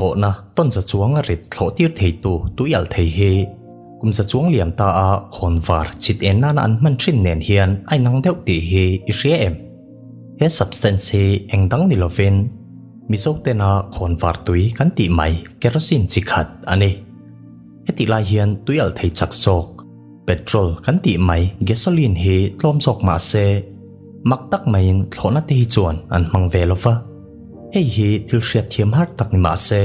thlawhna ton za chuanga rit thlo tir thei tu tuial thei hi kum za chuang liam ta a khawnvar chit en na an man thin nen hian ai nang deuh ti hi i hria em he substance hi engdang ni lovin mizotena khawnvartui kan ti mai kerosene chi khat ani heti lai hian tuial thei chak sok petrol kan ti mai gasoline hi tlom sok ma se maktak main thlawhna te hi chuan an hmang ve lova hei hi thil hriat thiam har tak ni ma se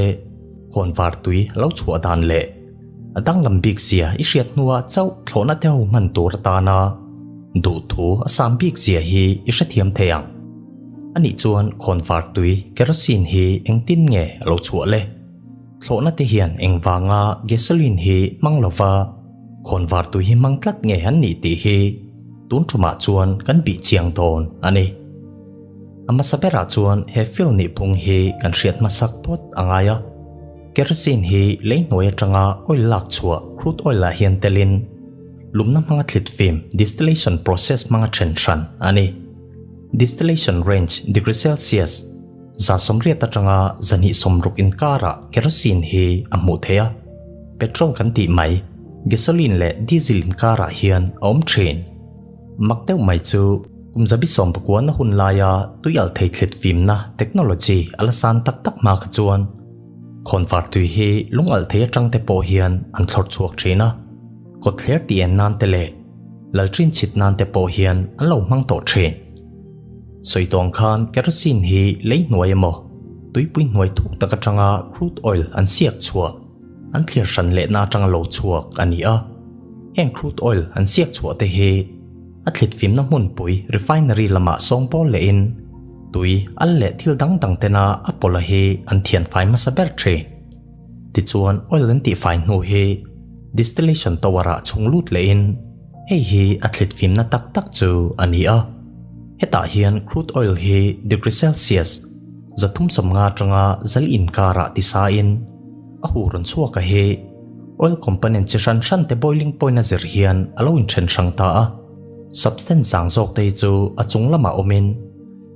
khawnvartui lo chhuah dan le adang lambik zia i hriat nuwa chau thlawhna te ho man tur ta na du thu asam bik zia hi i hria thiam theang ani chuan khawnvartui kerosene hi engtin nge lo chhuah le thlawhna te hian engwanga gasoline hi manglova khawnvartui hi mangtlat nge an ni ti hi tun thuma chuan kan bi chiang ton ani ama sabera chuan he fil ni phung hi kan hriat masak pot angaya kerosene hi leinoi atanga oil lak chua crude oil la hian telin lumna manga thlit fim distillation process manga thensan ani distillation range degree Celsius za somriat atanga zani somruk in kara kerosene hi amu theya petrol kan ti mai gasoline le diesel in kara hian om train makteu mai chu kumzabi som pakwan na hun laya tuial thei thlet fim na technology alasan tak tak ma kha chuan khawnvartui hi lungal thei atang te po hian an thlor chuak thina ko thler ti en nan te le laltrin chit nan te po hian an lo mang to thren soitong khan kerosene hi leinoi emo tuipui noi thuk taka tanga crude oil an siak chua an thlir ran le na tanga lo chuak ani a heng crude oil an siak chua te hi athlit fim na mun pui refinery lama songpol le in tui al le thil dang dang tena apola hi an thian phai ma saber train ti chuan oil an ti phai nu hi distillation tawara chunglut le in hei hi athlit fim na tak tak chu ani a heta hian crude oil hi degree Celsius zathum somnga tanga zal in kara ti sa in a huron chuaka hi oil component chi ran ran te boiling point na zir hian alo in thren sang ta a substance zang zok te chu achung lama omin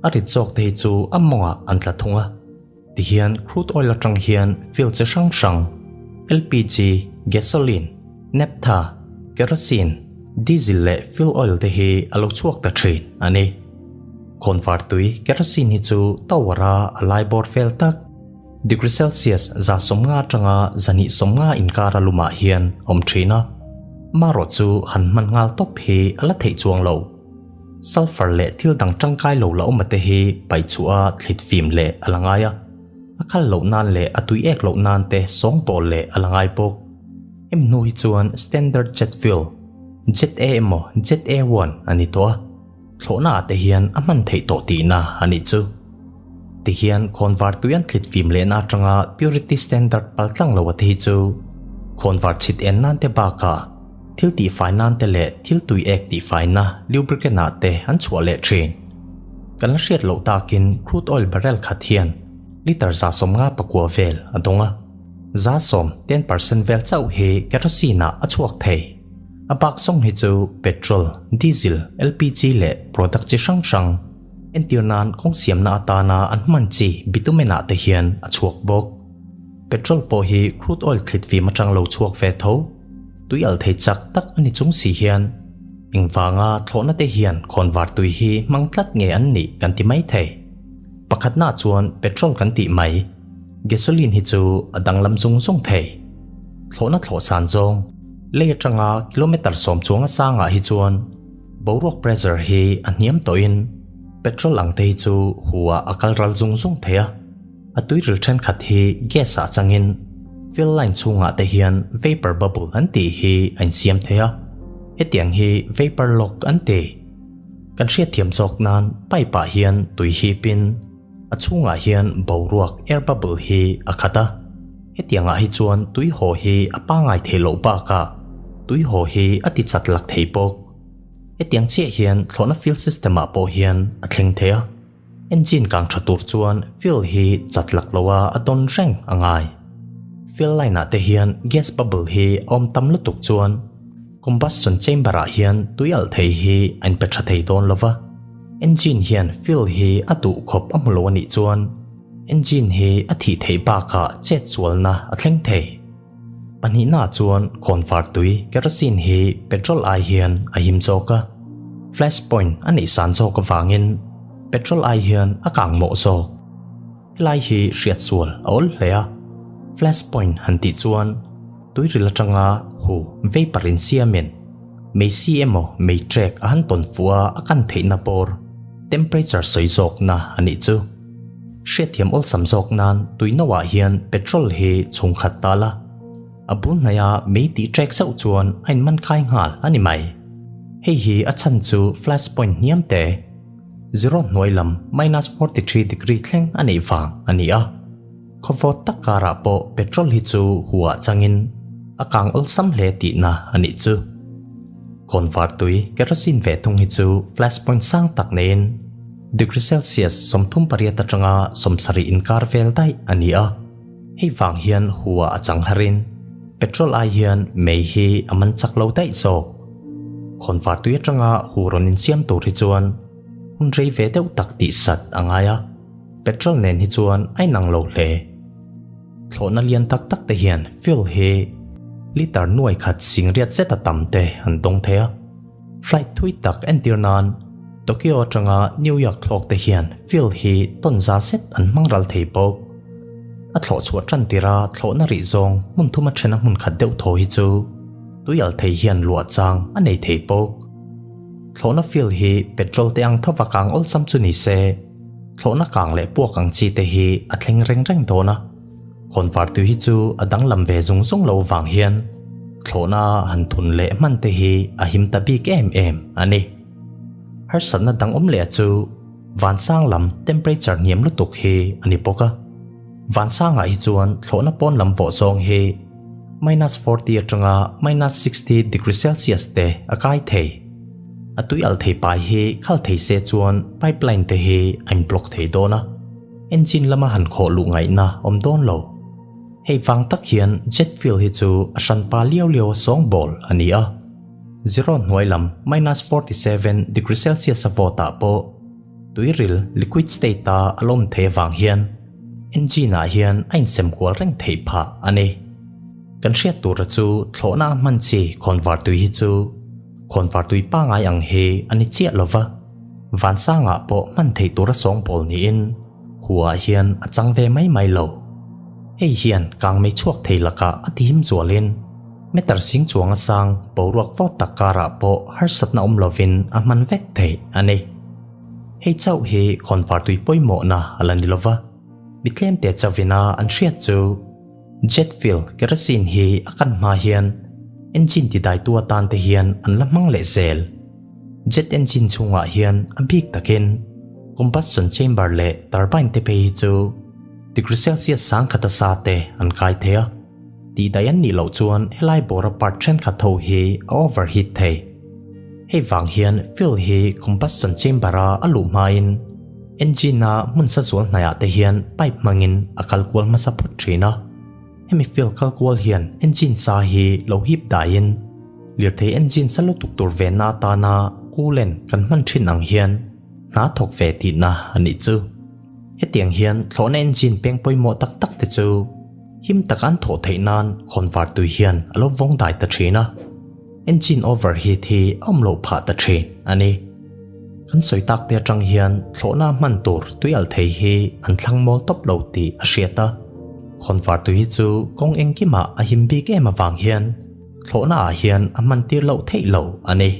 arit zok te chu amonga antla thunga ti hian crude oil atang hian fuel che sang sang LPG gasoline naphtha kerosene diesel le fuel oil te hi alo chuak ta train ani khawnvartui kerosene hi chu tawara alai bor fel tak degree Celsius za somnga tanga zani somnga inkara luma hian om thina maro chu han man ngal top hi ala thei chuang lo sulfur le thil dang tangkai lo la omate hi pai chua thlit fim le alangaya akhal lo nan le atui ek lo nan te song bol le alangai pok em nu hi chuan standard jet fuel ZA-mo ZA1 ani to thlawhna te hian aman thei to ti na ani chu ti hian khawnvartui an thlit fim le na tanga purity standard paltlang lo ati chu khawnvar chit en nan te ba ka thil ti fai nan te le thil tui ek ti fai na lubricant na te an chua le train kan la hriat lo takin crude oil barrel khat hian liter za som nga pakwa vel adonga za som 10% vel chau he kerosene a chuak thei abak song hi chu petrol diesel LPG le product chi sang sang entirnan khong siam na atana an man chi bitumena te hian a chuak bok petrol po hi crude oil thlit vi matang lo chuak ve tho tuial thei chak tak ani chung si hian engwanga thlawhna te hian khawnvartui hi mangtlat nge an ni kan ti mai thei pakhatna chuan petrol kan ti mai gasoline hi chu adang lam zung zung thei thlawhna thlo san zong le atanga kilometer som chuanga sanga hi chuan borok pressure hi aniam to in petrol ang te chu huwa akal ral zung zung theya atui ril then khat hi gas a changin fill line chunga te hian vapor bubble an ti hi an siam theya hetiang hi vapor lock an ti kan hriat thiam chok nan paipa hian tui hi pin achunga hian boruak air bubble hi akhata hetianga hi chuan tui ho hi apangai thelo ba ka tui ho hi ati chatlak thei pok hetiang che hian thlawhna fuel system a po hian a thleng theya engine kang thatur chuan fuel hi chatlak lowa adon reng angai fuel line te hian gas bubble hi om tam lutuk chuan combustion chamber a hian tuial thei hi an petra thei don lova engine hian fuel hi atu khop amulo ani chuan engine hi a thi thei ba ka che chualna a thleng thei pani na chuan khawnvartui kerosene hi petrol ai hian a him choka flashpoint ani san choka vangin petrol ai hian a kang mo zo lai hi riat sual ol hlea flashpoint han ti chuan tuiril atanga hu vaporin siamen mei cmo mei track an ton fuwa akan theina por temperature soizok na ani chu hriathiam ol samjok nan tuinawa hian petrol hi chungkhat tala abun naya mei ti track sau chuan ain man khai ngal ani mai hei hi a chan chu flashpoint niam te 0 noilam -43 degree thleng ani wang ani a khawvot takara po petrol hi chu huwa changin akang ol sam hle ti na ani chu khawnvartui kerosene ve thung hi chu flashpoint sang tak nen degree celsius somthum pariat atanga somsari inkar vel dai ani a hei wang hian huwa achang harin petrol ai hian mei hi aman chaklo dai zo khawnvartui atanga huron in siam tur hi chuan hun rei ve deuh tak ti sat angaya petrol nen hi chuan ai nang lo hle thlawhna lian tak tak te hian fuel hi liter nuai khat singriat zeta tamte an dong thea flight thui tak entirnan Tokyo atanga New York thlok te hian fuel hi tonza set an mangral thei bok a thlo chuwa tran tira thlawhna ri zong mun thuma thena mun khat deuh tho hi chu tuial thei hian lua chang anei thei bok thlawhna fuel hi petrol te ang thowa kang ol sam chu ni se thlawhna kang le puak ang chi te hi a thleng reng reng dona khawnvartui hi chu adang lam ve zung zung lo wang hian thlawhna han thun le man te hi a him ta bik em ani har sanna dang le chu van sang lam temperature niam lutuk hi ani poka van sang a hi chuan thlawhna pon lam vo zong hi -40 atanga -60 degree celsius te akai thei atui al thei pai hi khal thei se chuan pipeline te hi I'm block thei dona engine lama han kho lu ngai na om don lo hei wang tak hian jet fuel hi chu a san pa liao liao song bol ani a 0 noilam -47 degree celsius avota po tuiril liquid state ta alom the wang hian engine a hian ain sem kwal reng thei pha ani kan hriat tur chu thlawhna man chi khawnvartui hi chu khawnvartui pa ngai ang he ani chia lova van sanga po man thei tur song bol ni in huwa hian achang ve mai lo hei hian kang mei chuak thei laka atim zualin metar sing chuanga sang boruak vo takara po har satna lovin a man vek thei ani hei chau hi khawnvartui poimo na alanilova bitlem te chavina an hriat chu jet fuel kerosene hi akan ma hian engine ti dai tu atan te hian an lamang le zel jet engine chunga hian abik takin combustion chamber le turbine te pe chu degree celsius sang khata sa te an kai thea ti dayan ni lo chuan helai bora part thren kha tho hi overheat thei hei wang hian fuel hi combustion chamber a alu main engine na mun sa zual naya te hian pipe mangin akal kwal ma saput thina hemi fuel kalkwal hian engine sa hi lo hip dain lir thei engine sa lo tuk tur ve na ta na coolant kan man thin ang hian na thok ve ti na ani chu hetiang hian thlawhna engine peng poimo tak tak te chu him takan tho theinan khawnvartui hian alo vong dai ta thina engine overheat hi omlo pha ta thin ani kan soitak te atang hian thlawhna man tur tuial thei hi an thlangmol top lo ti a hriata khawnvartui hi chu kong engkima a him bik em awang hian thlawhna a hian a man tir lo thei lo ani